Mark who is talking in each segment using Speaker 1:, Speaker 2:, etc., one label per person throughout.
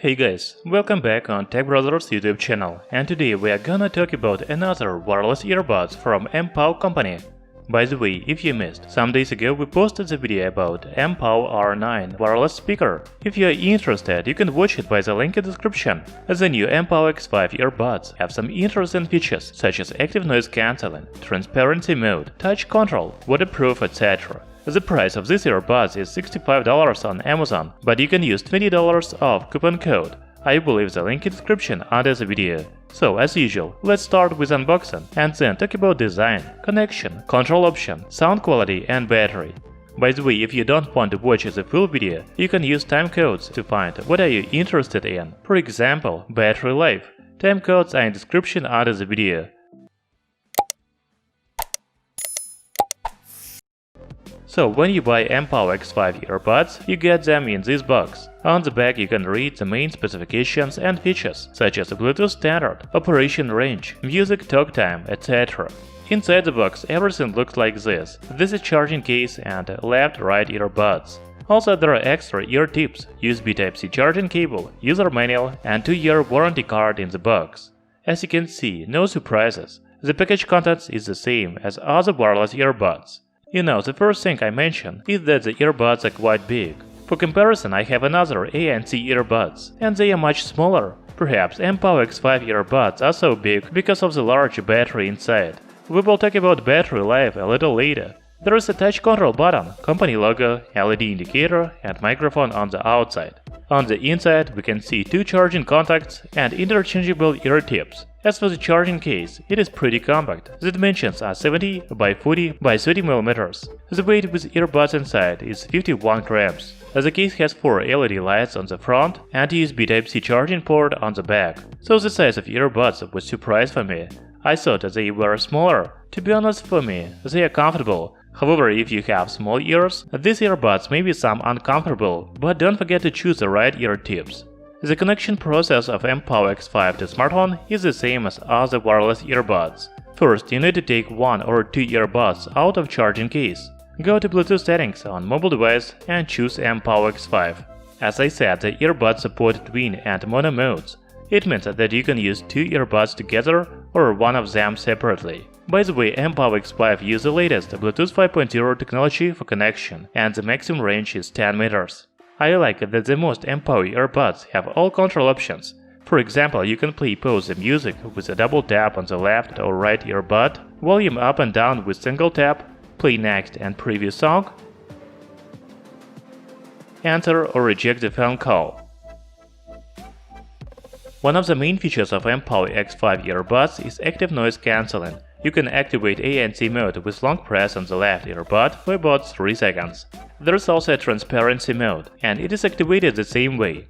Speaker 1: Hey guys, welcome back on Tech Brothers YouTube channel, and today we are gonna talk about another wireless earbuds from MPOW company. By the way, if you missed, some days ago we posted the video about MPOW R9 wireless speaker. If you are interested, you can watch it by the link in the description. The new MPOW X5 earbuds have some interesting features such as active noise cancelling, transparency mode, touch control, waterproof, etc. The price of these earbuds is $65 on Amazon, but you can use $20 off coupon code. I will leave the link in the description under the video. So, as usual, let's start with unboxing and then talk about design, connection, control option, sound quality and battery. By the way, if you don't want to watch the full video, you can use timecodes to find what are you interested in. For example, battery life. Timecodes are in the description under the video. So, when you buy MPOW X5 earbuds, you get them in this box. On the back you can read the main specifications and features, such as Bluetooth standard, operation range, music talk time, etc. Inside the box everything looks like this. This is charging case and left-right earbuds. Also there are extra ear tips, USB Type-C charging cable, user manual and 2-year warranty card in the box. As you can see, no surprises. The package contents is the same as other wireless earbuds. You know, the first thing I mention is that the earbuds are quite big. For comparison, I have another ANC earbuds, and they are much smaller. Perhaps MPOW X5 earbuds are so big because of the large battery inside. We will talk about battery life a little later. There is a touch control button, company logo, LED indicator and microphone on the outside. On the inside we can see 2 charging contacts and interchangeable ear tips. As for the charging case, it is pretty compact. The dimensions are 70 by 40 by 30 mm. The weight with earbuds inside is 51 grams. The case has 4 LED lights on the front and USB Type-C charging port on the back, so the size of earbuds was a surprise for me. I thought they were smaller. To be honest, for me, they are comfortable. However, if you have small ears, these earbuds may be some uncomfortable, but don't forget to choose the right ear tips. The connection process of MPOW X5 to smartphone is the same as other wireless earbuds. First, you need to take 1 or 2 earbuds out of charging case. Go to Bluetooth settings on mobile device and choose MPOW X5. As I said, the earbuds support twin and mono modes. It means that you can use 2 earbuds together or one of them separately. By the way, MPOW X5 uses the latest Bluetooth 5.0 technology for connection, and the maximum range is 10 meters. I like that the most MPOW earbuds have all control options. For example, you can play pause the music with a double tap on the left or right earbud, volume up and down with single tap, play next and previous song, answer or reject the phone call. One of the main features of MPOW X5 earbuds is active noise cancelling. You can activate ANC mode with long press on the left earbud for about 3 seconds. There is also a transparency mode, and it is activated the same way.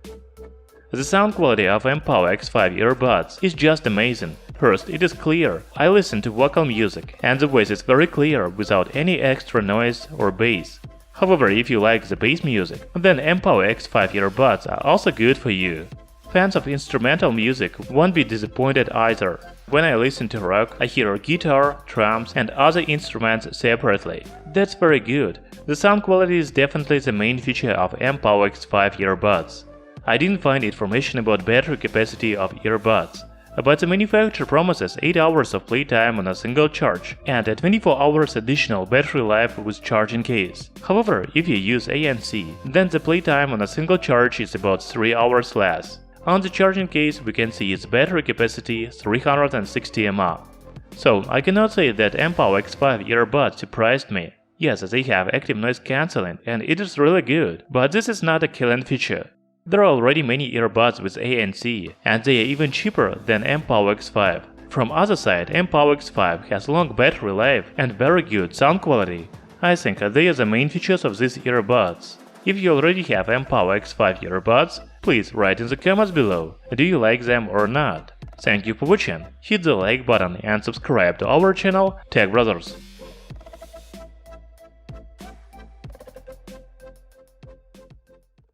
Speaker 1: The sound quality of MPOW X5 earbuds is just amazing. First, it is clear. I listen to vocal music, and the voice is very clear without any extra noise or bass. However, if you like the bass music, then MPOW X5 earbuds are also good for you. Fans of instrumental music won't be disappointed either. When I listen to rock, I hear guitar, drums and other instruments separately. That's very good. The sound quality is definitely the main feature of MPOW X5 earbuds. I didn't find information about battery capacity of earbuds, but the manufacturer promises 8 hours of playtime on a single charge and a 24 hours additional battery life with charging case. However, if you use ANC, then the playtime on a single charge is about 3 hours less. On the charging case we can see its battery capacity 360 mAh. So I cannot say that MPOW X5 earbuds surprised me. Yes, they have active noise cancelling and it is really good, but this is not a killing feature. There are already many earbuds with ANC and they are even cheaper than MPOW X5. From other side, MPOW X5 has long battery life and very good sound quality. I think they are the main features of these earbuds. If you already have MPOW X5 earbuds, please write in the comments below, do you like them or not? Thank you for watching, hit the like button and subscribe to our channel Tech Brothers.